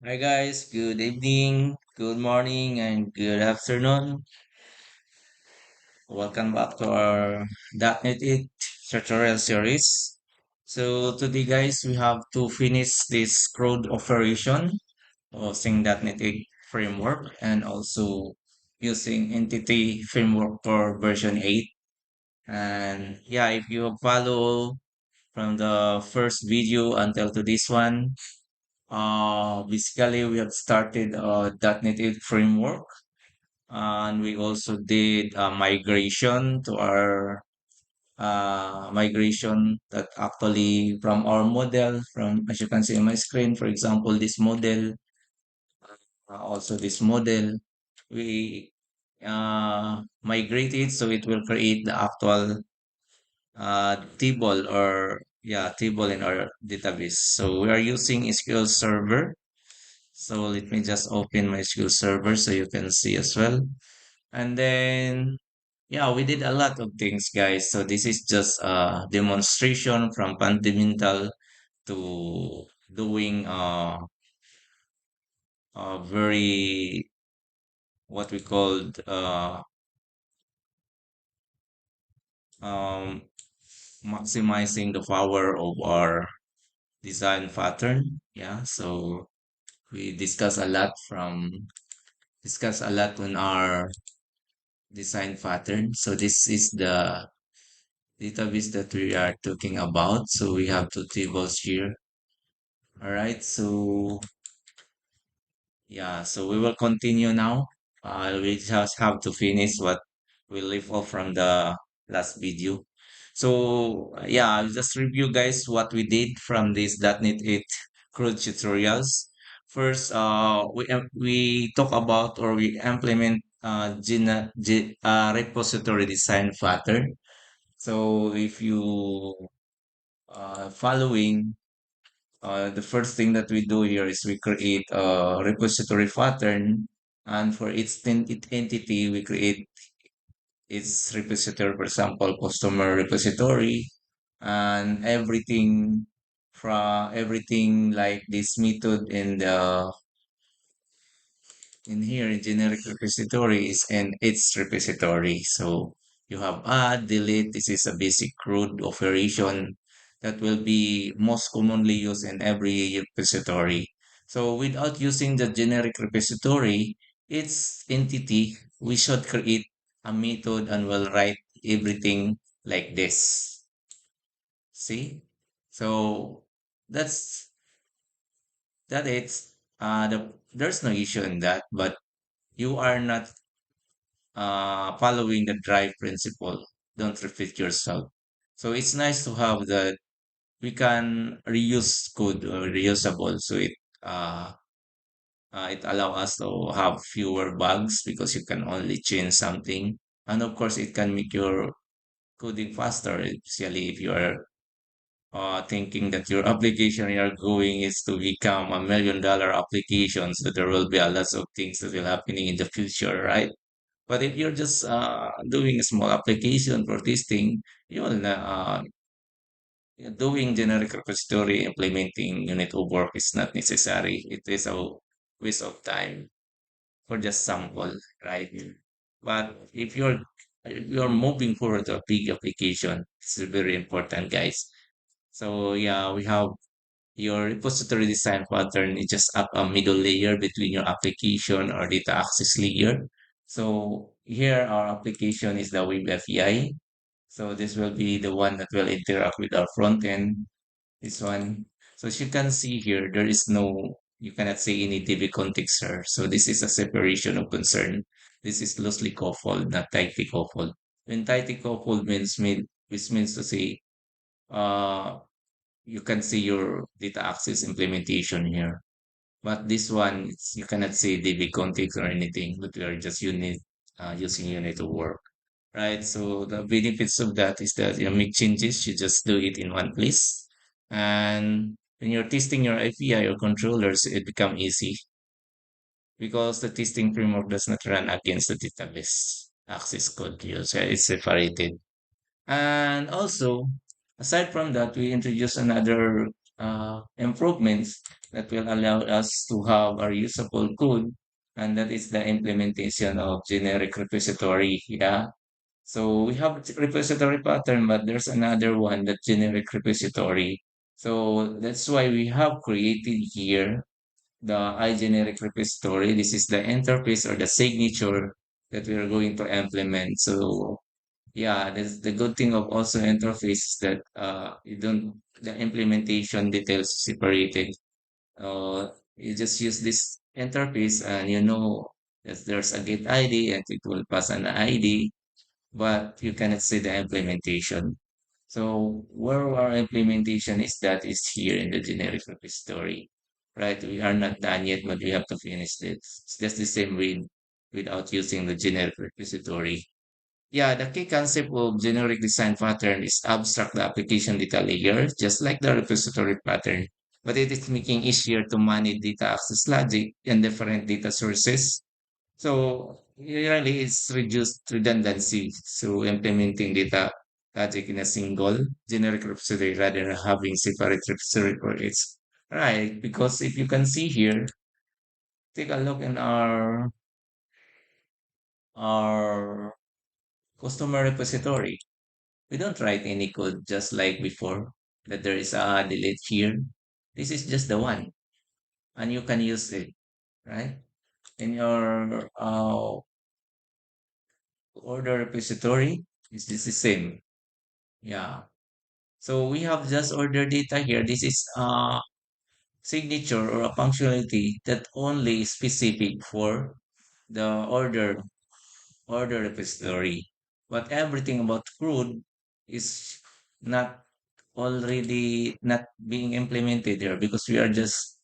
Hi guys, good evening, good morning, and good afternoon. Welcome back to our .NET 8 tutorial series. So today guys, we have to finish this CRUD operation using .NET 8 framework and also using Entity framework for version 8. And yeah, if you follow from the first video until to this one, basically we have started a .NET 8 framework and we also did a migration to our migration that actually from our model from as you can see on my screen, for example, this model, also this model, we migrated so it will create the actual table or yeah table in our database. So we are using SQL Server. So let me just open my SQL Server so you can see as well. And then, yeah, we did a lot of things, guys. So this is just a demonstration from fundamental to doing a very what we called um, maximizing the power of our design pattern. Yeah, so we discuss a lot on our design pattern. So this is the database that we are talking about. So we have two tables here. All right. So yeah, so we will continue now. We just have to finish what we left off from the last video. So yeah, I'll just review guys what we did from this .NET 8 CRUD tutorials. First, we talk about or we implement repository design pattern. So if you following the first thing that we do here is we create a repository pattern, and for each entity, we create its repository, for example, customer repository, and everything like this method in the in here in generic repository is in its repository. So you have add, delete. This is a basic CRUD operation that will be most commonly used in every repository. So without using the generic repository, its entity, we should create a method and will write everything like this. See? So that's that it's there's no issue in that, but you are not following the drive principle. Don't repeat yourself. So it's nice to have that we can reuse code or reusable. So it allow us to have fewer bugs because you can only change something. And of course, it can make your coding faster, especially if you are thinking that your application you're going is to become $1 million application. So there will be a lot of things that will happening in the future, right? But if you're just doing a small application for testing, you will doing generic repository implementing unit of work is not necessary. It is a waste of time for just sample, right? But if you're moving forward to a big application, it's very important, guys. So yeah, we have your repository design pattern is just up a middle layer between your application or data access layer. So here our application is the web API. So this will be the one that will interact with our front end. This one. So as you can see here, there is no, you cannot say any DB context here. So this is a separation of concern. This is loosely coupled, not tightly coupled. When tightly coupled which means to say, uh, you can see your data access implementation here. But this one, you cannot say DB context or anything, but we are just using unit to work, right? So the benefits of that is that you make changes, you just do it in one place. And when you're testing your API or controllers, it become easy because the testing framework does not run against the database access code. So it's separated. And also, aside from that, we introduce another. improvements that will allow us to have our usable code, and that is the implementation of generic repository. Yeah. So we have repository pattern, but there's another one that generic repository. So that's why we have created here the iGeneric repository. This is the interface or the signature that we are going to implement. So yeah, that's the good thing of also interface is that you don't the implementation details separated. You just use this interface and you know that there's a get ID and it will pass an ID, but you cannot see the implementation. So where our implementation is that is here in the generic repository, right? We are not done yet, but we have to finish this. It's just the same way without using the generic repository. Yeah, the key concept of generic design pattern is abstract the application data layer, just like the repository pattern, but it is making easier to manage data access logic and different data sources. So really it's reduced redundancy. So implementing data logic in a single generic repository rather than having separate repository for its right. Because if you can see here, take a look in our customer repository. We don't write any code just like before that there is a delete here. This is just the one and you can use it, right? In your order repository, is this the same? Yeah. So we have just order data here. This is a signature or a functionality that only is specific for the order repository. But everything about CRUD is not already not being implemented there because we are just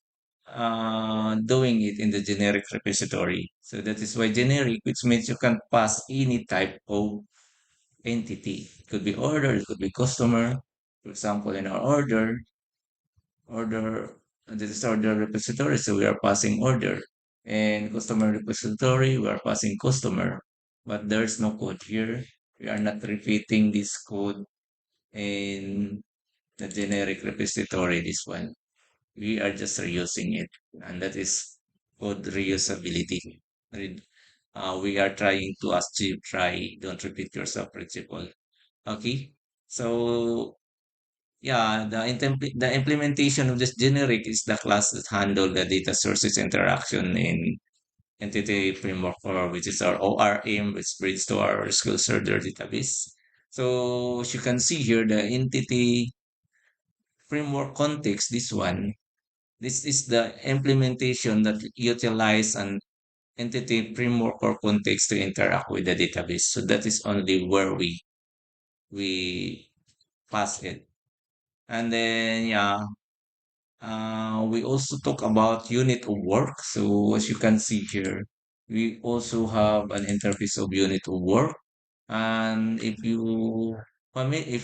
doing it in the generic repository. So that is why generic, which means you can pass any type of entity. It could be order, it could be customer. For example, in our order, this is order repository, so we are passing order. And customer repository, we are passing customer. But there's no code here. We are not repeating this code in the generic repository, this one. We are just reusing it. And that is code reusability. Re- we are trying to achieve try, don't repeat yourself principle. Okay. So yeah, the implementation of this generic is the class that handle the data sources interaction in entity framework or which is our ORM, which brings to our SQL Server database. So as you can see here, the entity framework context, this one, this is the implementation that utilize an entity framework or context to interact with the database. So that is only where we pass it. And then yeah, we also talk about unit of work. So as you can see here, we also have an interface of unit of work. And if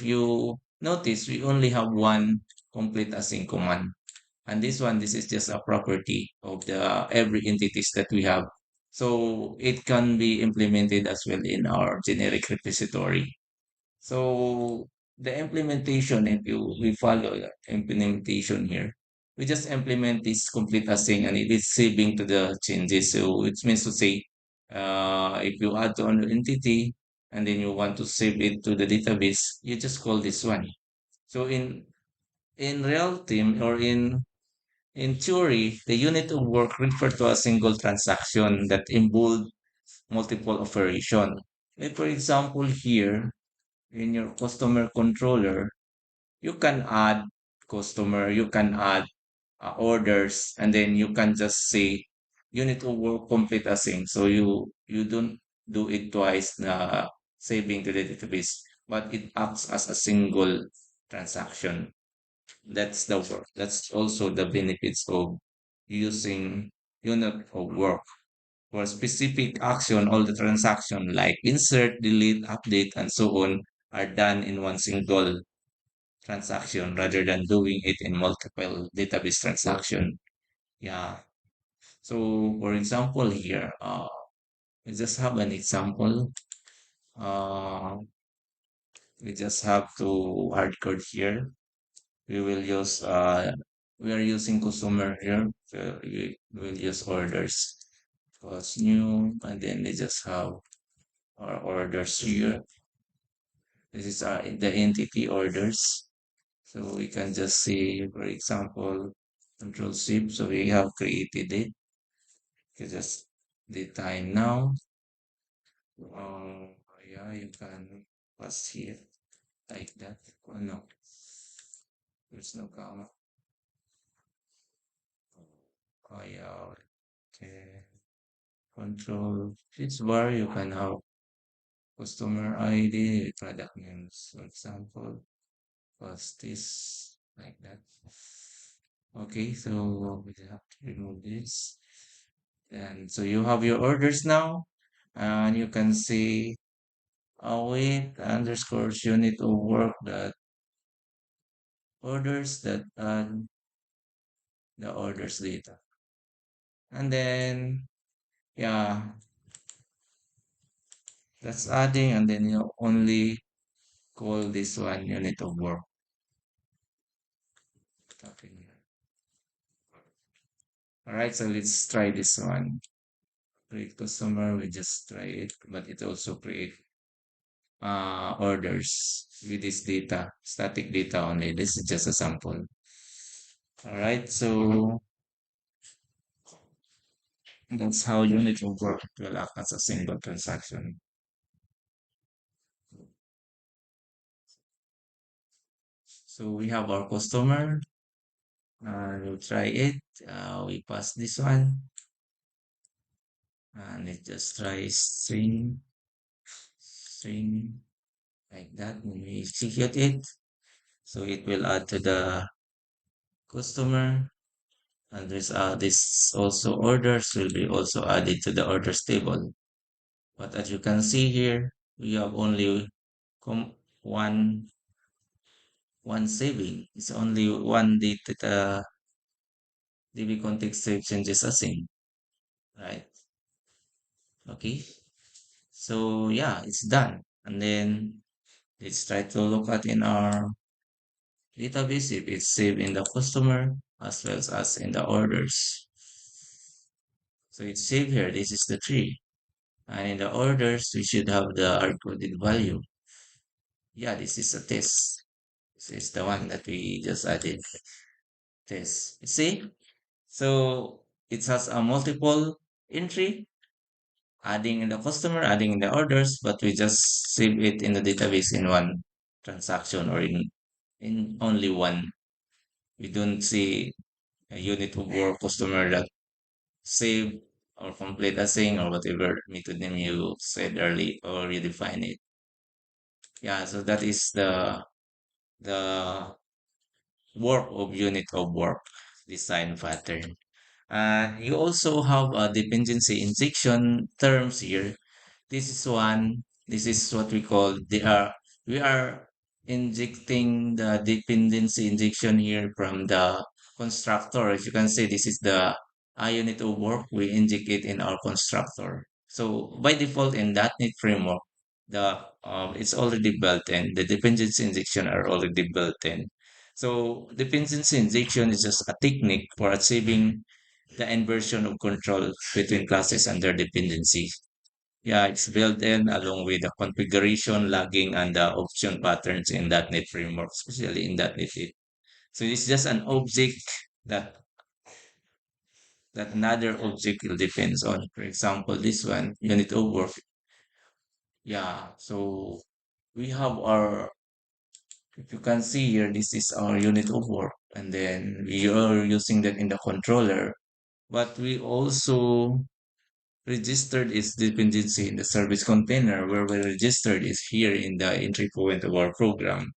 you notice, we only have one complete async command. And this one, this is just a property of the every entities that we have. So it can be implemented as well in our generic repository. So the implementation, if you we follow the implementation here, we just implement this complete async and it is saving to the changes. So it means to say, if you add to an entity and then you want to save it to the database, you just call this one. So in real time or in theory, the unit of work refer to a single transaction that involve multiple operation. Like for example here, in your customer controller, you can add customer, you can add orders, and then you can just say you need to work complete async. So you don't do it twice na saving to the database, but it acts as a single transaction. That's the work. That's also the benefits of using unit of work. For specific action, all the transaction like insert, delete, update, and so on are done in one single transaction rather than doing it in multiple database transaction. Yeah. So for example here, we just have an example. Uh, we just have to hardcode here. We will use we are using customer here. So we will use orders. Because new, and then they just have our orders here. This is our the entity orders. So we can just see, for example, Control Shift. So we have created it. You just the time now. Um, yeah, you can pass here like that. Oh no, there's no comma. Oh yeah, okay. Control Shift bar. You can have customer ID, product names, for example. Pass this like that. Okay, so we have to remove this. And so you have your orders now, and you can see await underscores unit of work that orders that add the orders data. And then, yeah, that's adding, and then you only call this one unit of work. All right, so let's try this one. Create customer, we just try it, but it also create orders with this data, static data only. This is just a sample. All right, so that's how unit of work will act as a single transaction. So we have our customer. We'll try it. We pass this one, and it just tries string like that. When we execute it, so it will add to the customer. And there's this also orders will be also added to the orders table. But as you can see here, we have only com one saving. It's only one data DB context save changes async, right? Okay. So yeah, it's done. And then let's try to look at in our database if it's saved in the customer as well as in the orders. So it's saved here. This is the tree. And in the orders, we should have the hard-coded value. Yeah, this is a test. This is the one that we just added. Test. See? So it has a multiple entry, adding in the customer, adding in the orders, but we just save it in the database in one transaction or in only one. We don't see a unit of work customer that save or complete a thing or whatever method name you said early or you define it. Yeah, so that is the work of unit of work design pattern. You also have a dependency injection terms here. This is one. This is what we call we are injecting the dependency injection here from the constructor. As you can see, this is the unit of work. We inject it in our constructor. So by default in .NET framework, the it's already built in. The dependency injection are already built in. So dependency injection is just a technique for achieving the inversion of control between classes and their dependencies. Yeah, it's built in along with the configuration, logging, and the option patterns in .NET framework, especially in .NET 8. So it's just an object that another object will depends on. For example, this one, unit of work. Yeah, so we have our, if you can see here, this is our unit of work. And then we are using that in the controller. But we also registered its dependency in the service container where we registered is here in the entry point of our program,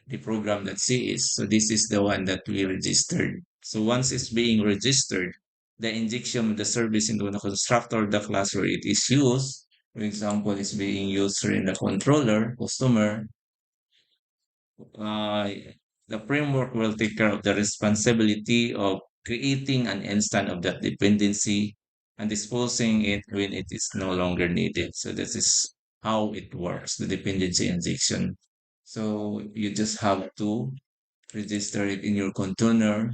the program that C is. So this is the one that we registered. So once it's being registered, the injection of the service into the constructor, the class where it is used, for example, is being used in the controller, customer, uh, the framework will take care of the responsibility of creating an instance of that dependency and disposing it when it is no longer needed. So this is how it works, the dependency injection. So you just have to register it in your container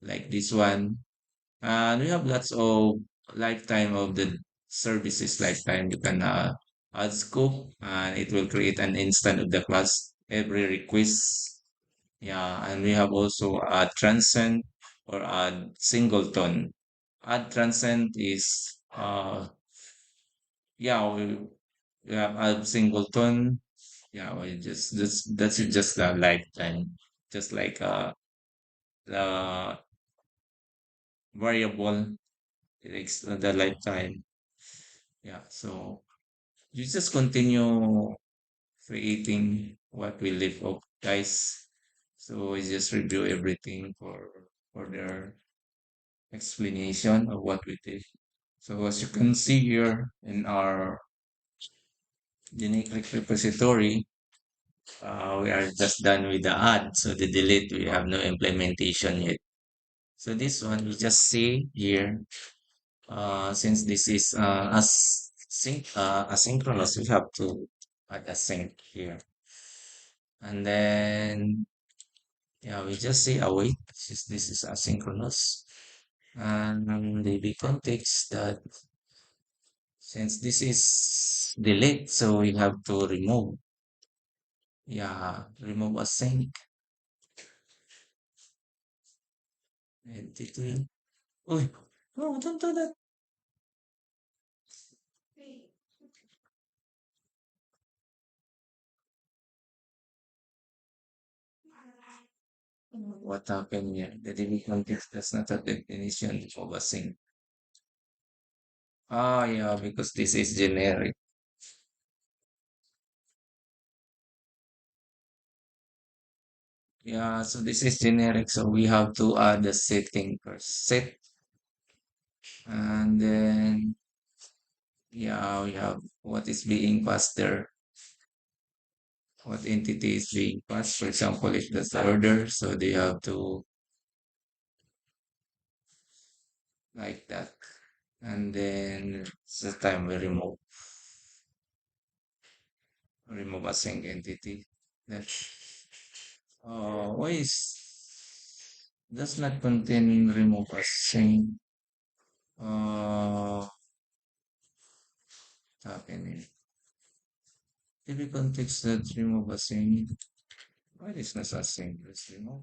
like this one. And we have lots of lifetime of the services lifetime. You can add scope and it will create an instant of the class every request. Yeah, and we have also add transcend or add singleton. Add transcend is yeah, we have add singleton. Yeah, we just that's it, just a lifetime. Just like the variable, it's the lifetime. Yeah, so you just continue creating what we live of, guys. So we just review everything for their explanation of what we did. So as you can see here in our unique repository, we are just done with the add. So the delete, we have no implementation yet. So this one, we just see here, since this is asynchronous, we have to add a sync here. And then, yeah, we just say await since this is asynchronous. And the big context that since this is delete, so we have to remove. Yeah, remove async entity. Oh, no, don't do that. What happened here? The DB context does not have definition of async. Ah, yeah, because this is generic. Yeah, so this is generic, so we have to add the setting first. Set, and then yeah, we have what is being passed there, what entity is being passed. For example, if that's the order, so they have to like that. And then it's the time we remove a sync entity. That why is does not contain remove a sync happening. If we context that remove a sync, why is not a sync? Let's remove.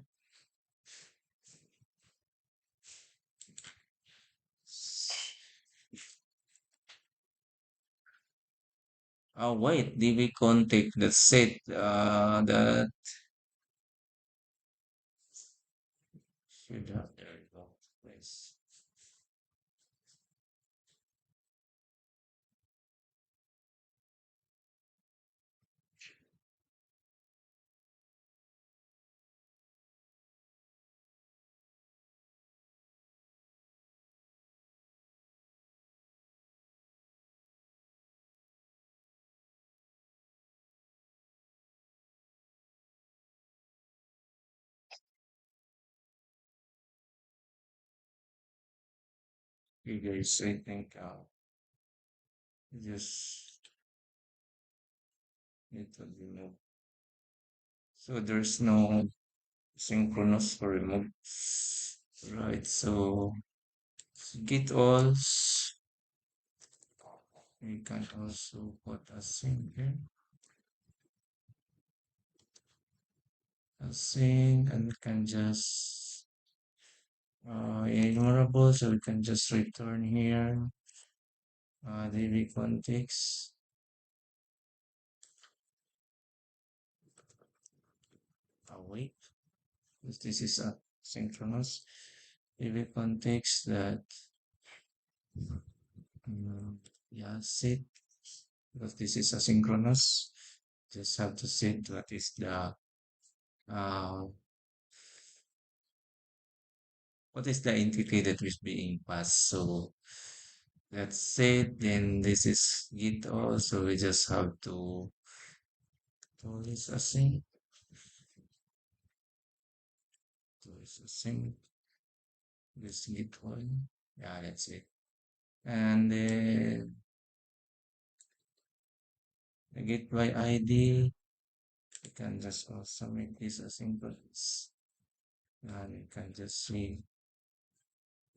Oh wait, DB context that set that should have there we go. Place. You guys, I think just need to remove. So there's no synchronous for remove. Right, so git all. We can also put a sync here. A sync, and we can just ignorable, so we can just return here db context. Wait, because this is a synchronous db context that yeah, set, because this is asynchronous. Just have to set what is the uh, entity that is being passed. So that's it. Then this is git all. So we just have to do this async. Do this async. This git all. Yeah, that's it. And then the git by ID. You can just also make this asynchronous. And you can just see.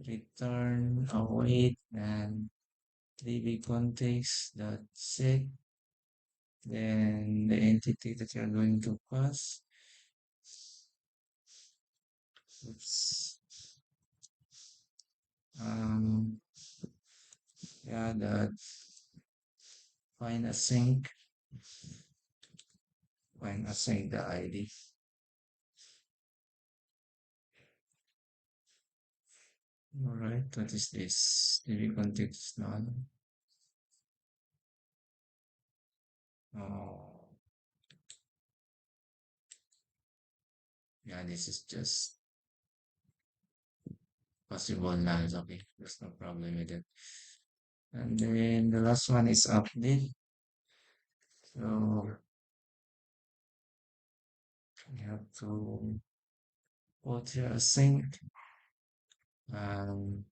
return await and 3B context. That's it. Then the entity that you're going to pass. Oops. Um, yeah, that find async, find async the ID. All right, what is this? DB context none. Oh, yeah, this is just possible null. Okay, there's no problem with it. And then the last one is update. So you have to put your async. Um,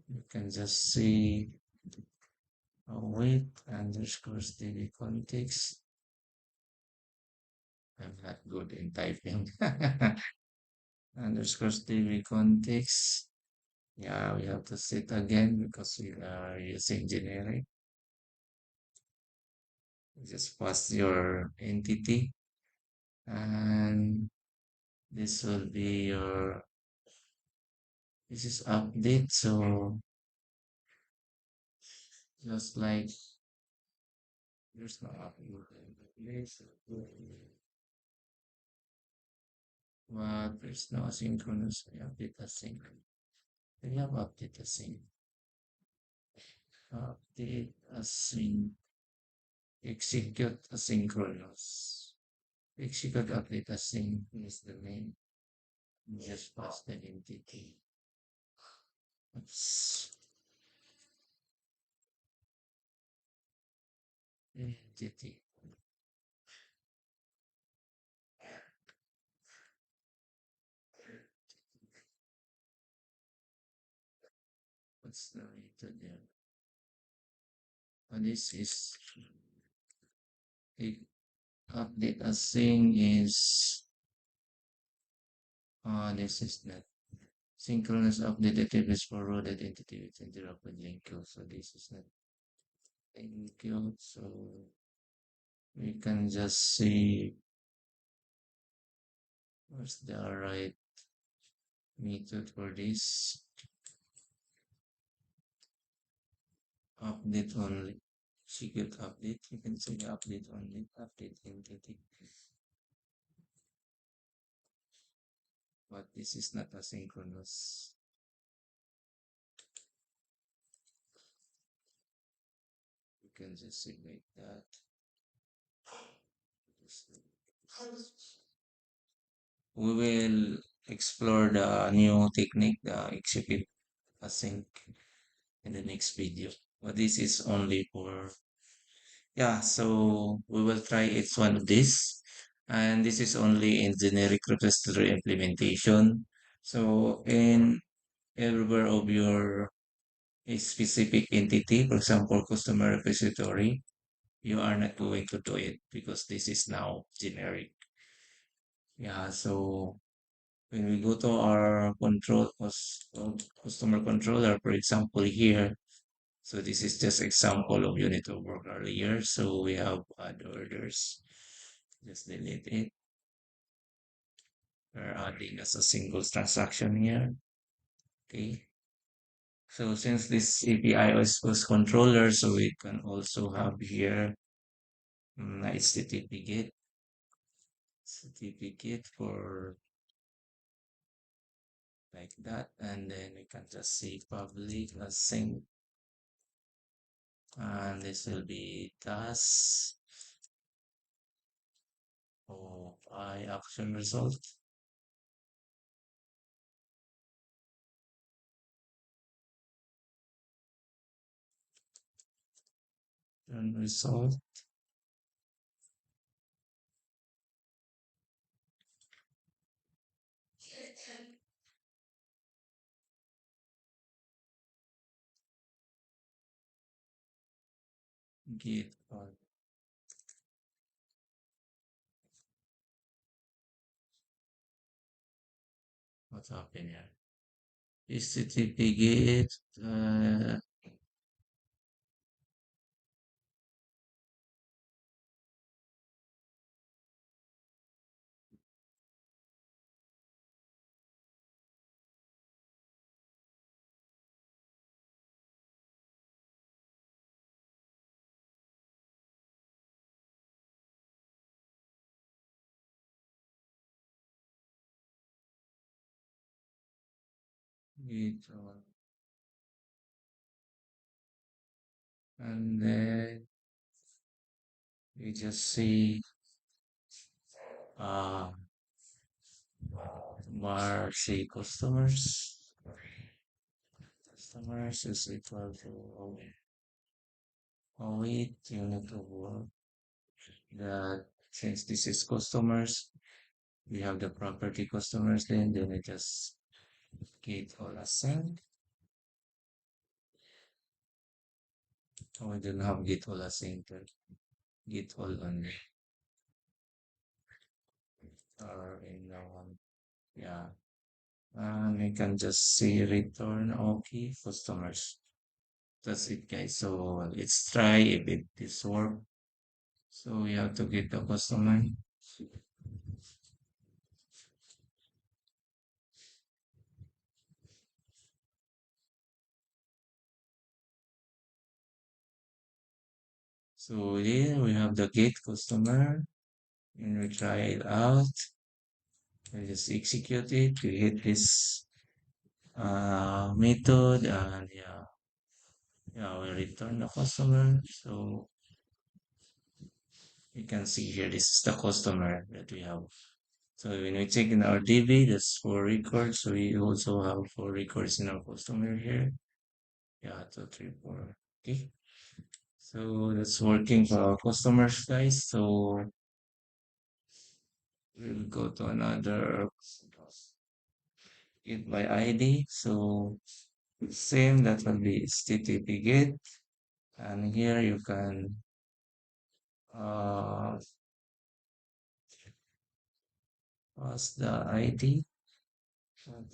you can just say await underscore DB context. I'm not good in typing. Underscore DB context. Yeah, we have to set again because we are using generic. Just pass your entity and this will be your, this is update. So just like there's no update, place, but there's no asynchronous. We update async. We have update async. Update async. Execute asynchronous. Execute update async is the name. Just pass the entity. Oops. Entity. What's the method there? And this is a update async is this is not synchronous update database forwarded entity within the rapid link queue. So this is not link queue. So we can just see what's the right method for this. Update only. Secret update. You can say update only. Update entity. But this is not asynchronous. You can just say like that. We will explore the new technique, the execute async in the next video. But this is only for, yeah, so we will try each one of this. And this is only in generic repository implementation. So in everywhere of your a specific entity, for example, customer repository, you are not going to do it because this is now generic. Yeah, so when we go to our customer controller, for example, here, so this is just example of unit of work earlier. So we have add orders. Just delete it. We're adding as a single transaction here. Okay. So since this API was controller, so we can also have here certificate for like that, and then we can just say public async, and this will be task of I action result and result get on what's happening here. HTTP gate, gate, and then we just see uh var say customers is equal to await unit of work that since this is customers, we have the property customers, then we just gate all async. Oh, we don't have gate all async, gate all only, or in yeah. And we can just say return okay customers. That's it, guys. So let's try if it this work. So we have to get the customer. So here we have the get customer, and we try it out. We just execute it. We hit this method, and yeah, we return the customer. So you can see here, this is the customer that we have. So when we check in our DB, that's for records. So we also have four records in our customer here. Yeah, two, three, four. Okay. So that's working for our customers, guys. So we'll go to another get by ID. So same, that will be HTTP get. And here you can uh pass the ID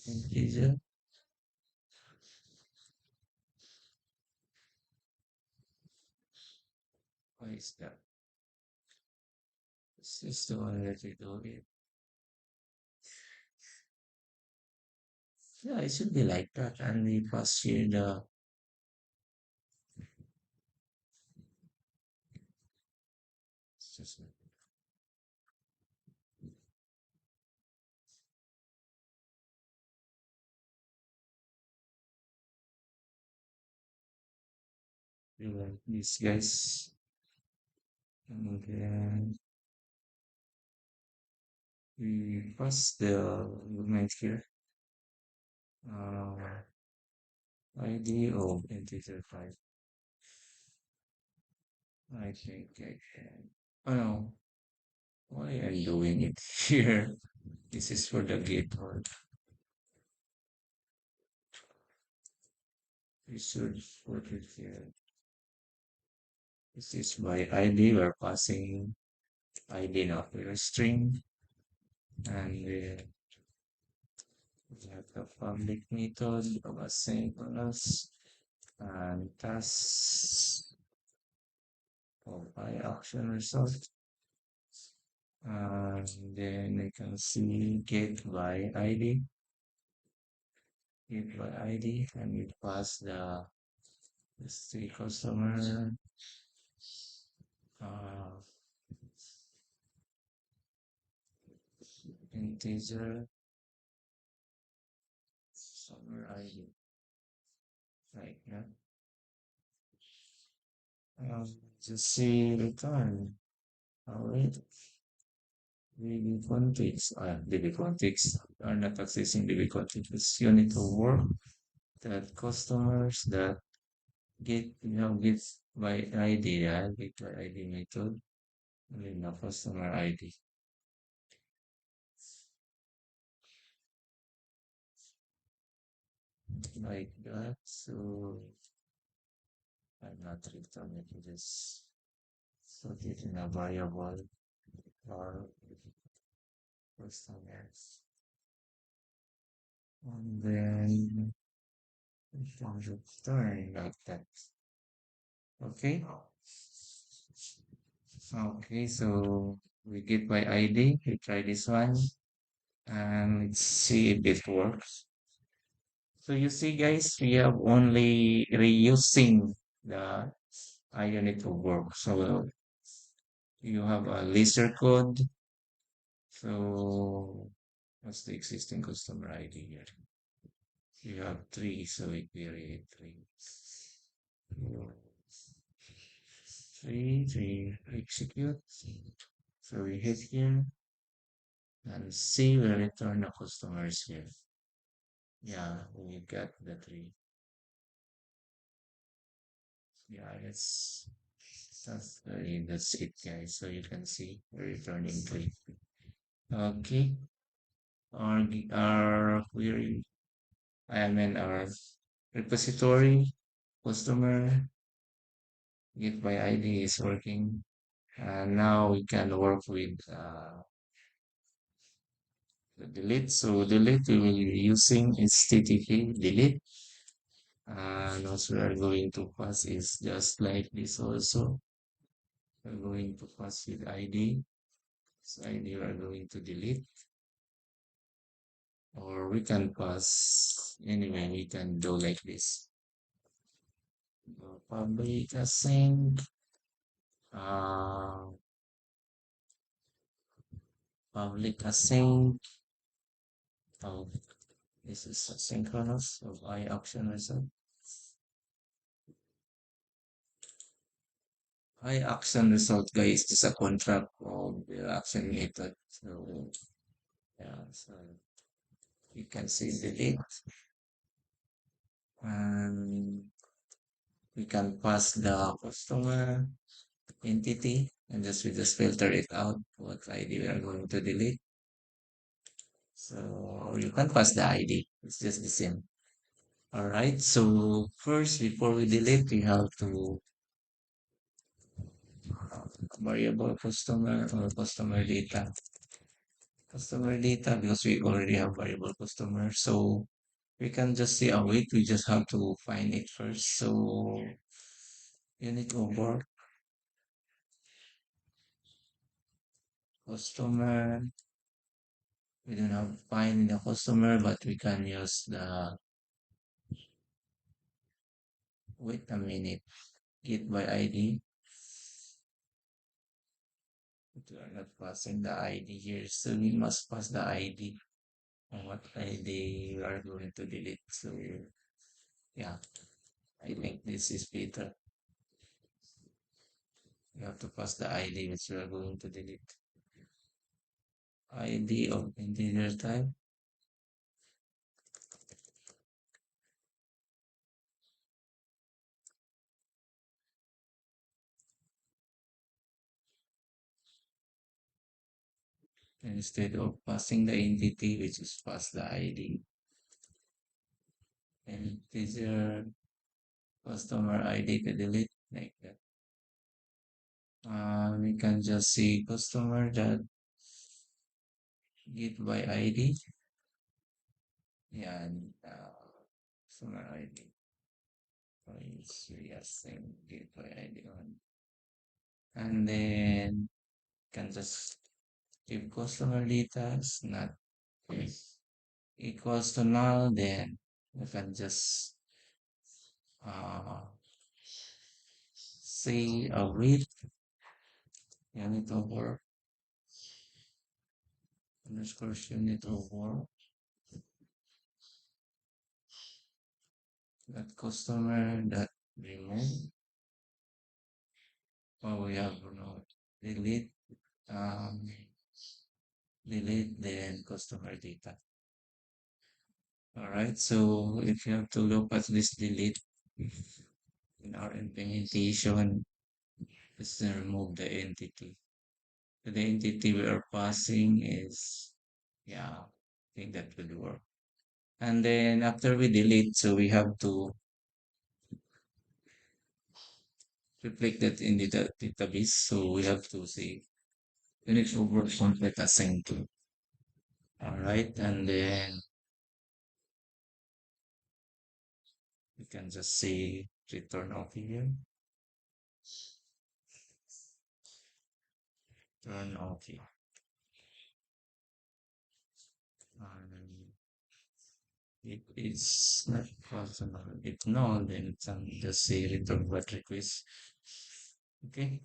integer. Why is that? This is the one that we do it. Yeah, it should be like that. And we pass here the just like these guys. And then we pass the element here. Uh, ID of integer 5. I think I can. Oh no, why am I doing it here? This is for the gateway. We should put it here. This is by ID. We're passing ID not with a string, and we have the public method of asynchronous and task of by action result. And then I can see get by ID, and we pass the history customer uh, integer customer ID, like that. Just see return. Alright, DB context. DB context are not accessing DB context. It's unit of work that customers that get by ID, yeah, get by ID method, and then the customer ID like that. So I'm not returning to this. So it in a variable or customers. And then Return like that. Okay. Okay, so we get by ID. We try this one and let's see if it works. So you see, guys, we have only reusing the unit of work. So you have a laser code. So what's the existing customer ID here? You have three, so we create three. Three, execute. So we hit here and see we return the customers here. Yeah, we got the three. Yeah, that's it, guys. So you can see we're returning three. Okay, our query, I mean our repository customer get by ID is working. And now we can work with the delete. So delete we will be using HTTP delete. And also we are going to pass is just like this also. We're going to pass with ID. So ID we are going to delete. Or we can pass anyway, we can do like this. Public async. Uh, public async. Oh, this is asynchronous of I action result. I action result, guys, is a contract of the action method. So yeah, so you can see delete and we can pass the customer entity and just we just filter it out what ID we are going to delete. So you can pass the ID. It's just the same. All right. So first, before we delete, we have to variable customer or customer data. Customer data because we already have variable customer. So we can just say await. We just have to find it first. So unit over customer. We don't have find the customer, but we can use the wait a minute. Get by ID. We are not passing the ID here, so we must pass the ID on what ID we are going to delete. So yeah, I think this is better. You have to pass the ID which you are going to delete. ID of integer type. Instead of passing the entity, which is pass the ID. Integer customer ID to delete like that. We can just see customer that get by ID. Yeah, and customer ID. Is yes, get by ID on. And then can just if customer data is not equals to null, then we can just uh, say await unit of work underscore unit of work that customer that remove. Oh, we have no delete um, delete then customer data. All right, so if you have to look at this delete in our implementation, just remove the entity. So the entity we are passing is, yeah, I think that would work. And then after we delete, so we have to reflect that in the database. So we have to say unit over complete assign to. All right, and then You can just say return okay here. Turn okay. Um, if it's not possible, if no, then just say return what request. Okay,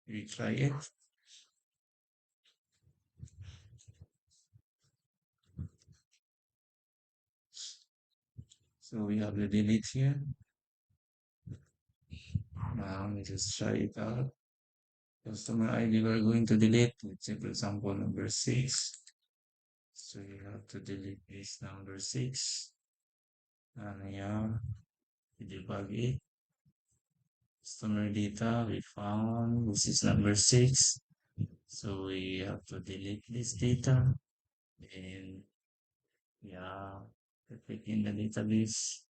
we try it. So we have the delete here. Now we just try it out. Customer ID we're going to delete. Let's say for example number 6. So you have to delete this number 6. And yeah, we debug it. Customer data we found this is number 6. So we have to delete this data. And yeah, click in the database.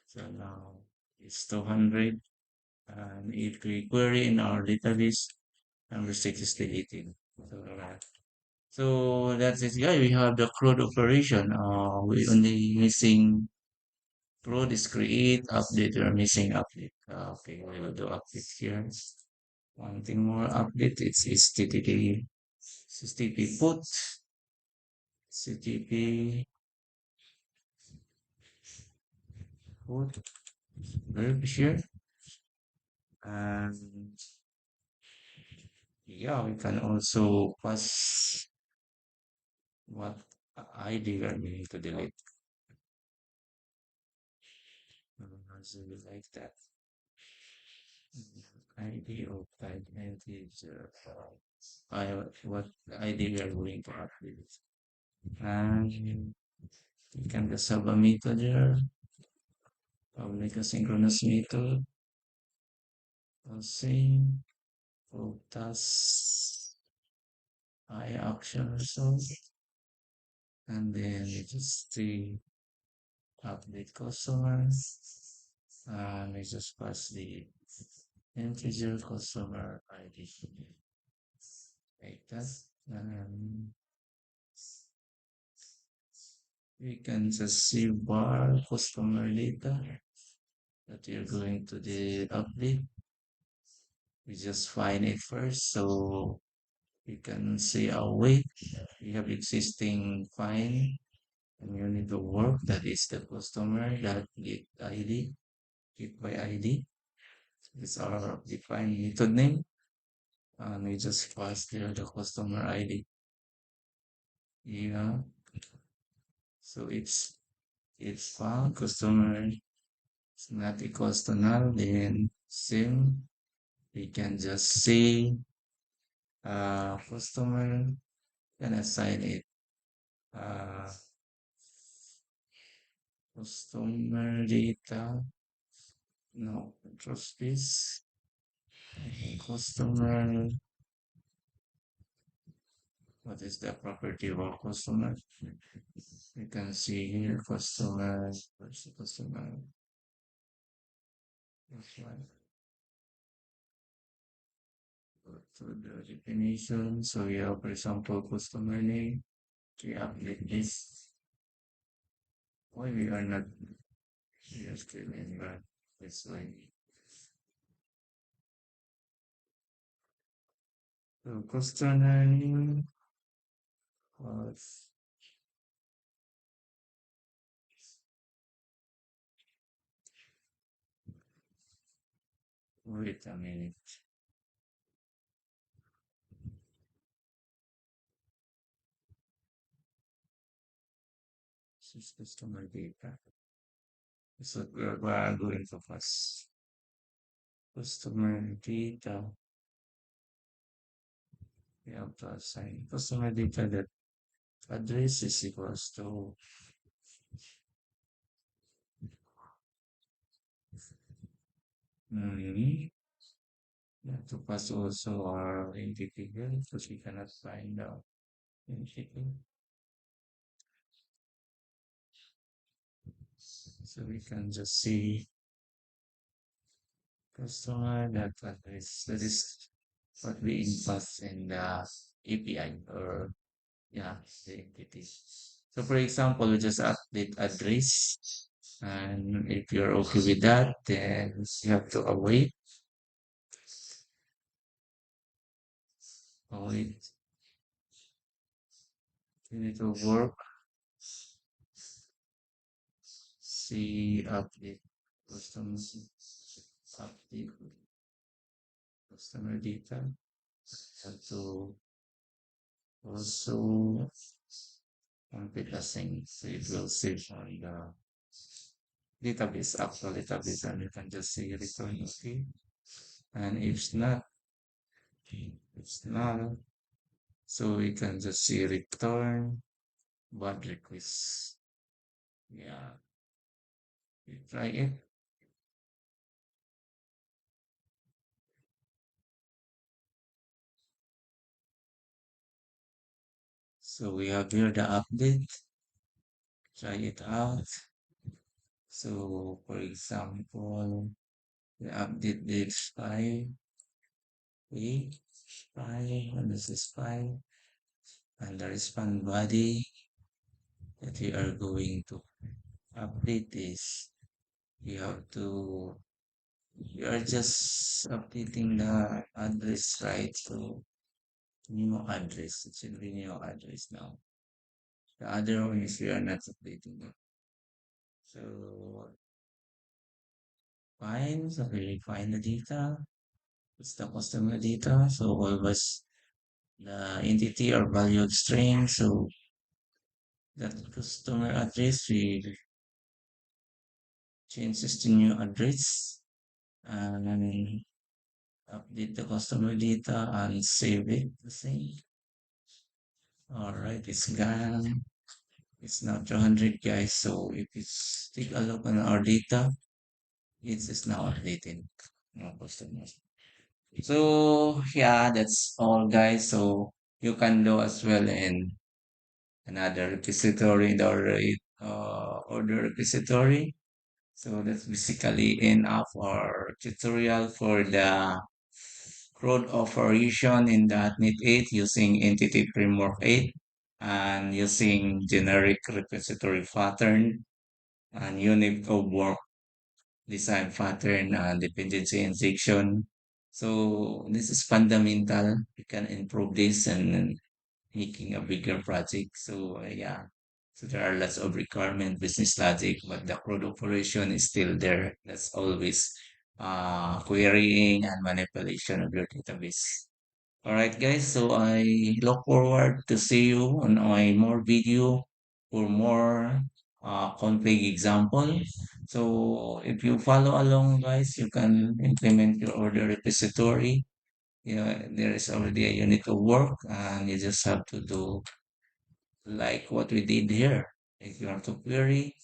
So now it's 200. And if we query in our database, number 6 is deleted. So that's it. Yeah, we have the CRUD operation. We only missing CRUD is create, update. We're missing update. Okay, we will do update here. One thing more update. It's HTTP put, HTTP put verb here, and yeah, we can also pass what ID we are going to delete. So we like that. ID of type integer. What ID we are going to update. And you can just have a method here, public asynchronous method, same for task I action result, and then you just see update customer, and we just pass the integer customer ID like that. And we can just see bar customer data that you're going to the update. We just find it first, so we can say our wait. We have existing find and you need to work. That is the customer that get ID, get by ID. It's our defined method name, and we just pass there the customer ID. Yeah, so it's found customer is not equals to null. Then same, we can just say customer and assign it uh, customer data. No, trust this. Customer. What is the property of our customer? You can see here customer. Where's the customer? This one. Go to the definition. So we have, for example, customer name. We update this. Why we are not just killing that? It's like so customer name was wait a minute. This is customer data. So we're going to pass customer data. We have to assign customer data that address is equals to we have to pass also our entity here because we cannot find the entity. So we can just see customer that address. That is what we input in the API or Yeah, the entity. So for example, we just update address, and if you're okay with that, then you have to await, you need to work, see update, customer, update, customer data, have to also complete the thing, so it will save on the database, actual database, and you can just say return okay. And if it's null, so we can just say return bad request. Yeah, we try it. So we have here the update. Try it out. So for example, the update this file, we file, and this is file, and the response body that we are going to update is you have to you are just updating the address, right? So new address. It should be new address now. The other one is we are not updating it. So fine. So we find the data. It's the customer data. So always the entity or value of string. So that customer address we change this to new address and update the customer data and save it the same. All right, it's gone. It's now 200 guys. So if it's take a look on our data, it is now updated. No customers. So yeah, that's all guys. So you can do as well in another repository in the order repository. So that's basically enough our tutorial for the CRUD operation in .NET 8 using Entity Framework 8 and using generic repository pattern and unit of work design pattern and dependency injection. So this is fundamental. You can improve this and making a bigger project. So yeah, so there are lots of requirement, business logic, but the code operation is still there. That's always querying and manipulation of your database. All right, guys. So I look forward to see you on my more video for more config example. So if you follow along, guys, you can implement your order repository. Yeah, there is already a unit of work, and you just have to do like what we did here. If you have to query,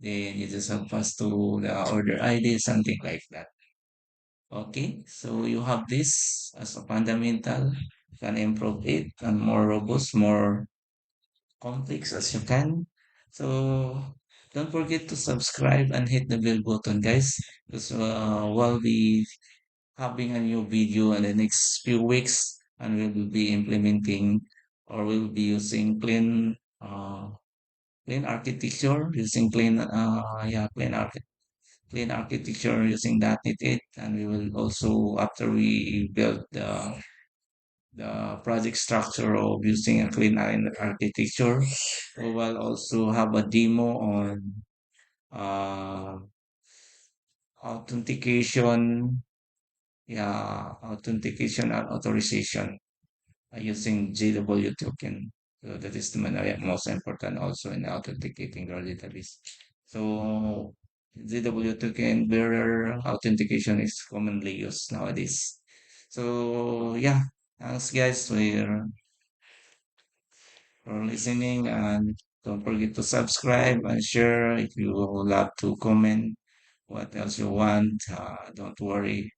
then you just have pass to the order ID, something like that. Okay, so you have this as a fundamental. You can improve it and more robust, more complex as you can. So don't forget to subscribe and hit the bell button, guys, because we'll be having a new video in the next few weeks, and we will be implementing or we'll be using plain architecture using plain architecture using .NET 8, and we will also after we build the project structure of using a architecture, we will also have a demo on uh, authentication, yeah, authentication and authorization using JW token. So that is the most important also in authenticating your database. So JW token bearer authentication is commonly used nowadays. So yeah, thanks guys for listening, and don't forget to subscribe and share if you love to comment what else you want. Don't worry,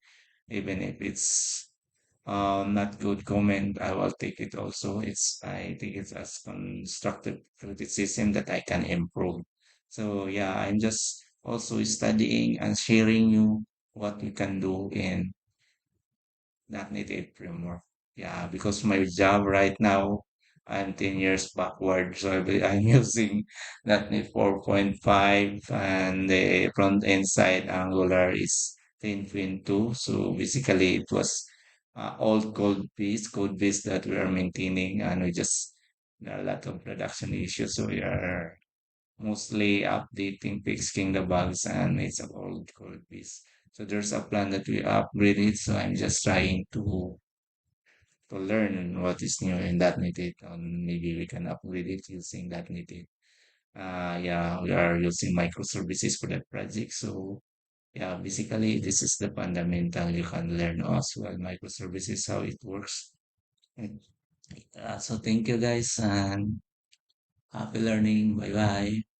even if it's not good comment, I will take it also. I think it's as constructive criticism that I can improve. So yeah, I'm just also studying and sharing you what we can do in that native framework. Yeah, because my job right now, I'm 10 years backward. So I'm using .NET 4.5 and the front end side Angular is 10.2. So basically it was old code base that we are maintaining and we just, there are a lot of production issues. So we are mostly updating, fixing the bugs and it's an old code base. So there's a plan that we upgrade it. So I'm just trying to learn what is new in that native and maybe we can upgrade it using that native. Yeah, we are using microservices for that project. So yeah, basically this is the fundamental you can learn as well, microservices, how it works. And, so thank you guys and happy learning. Bye bye.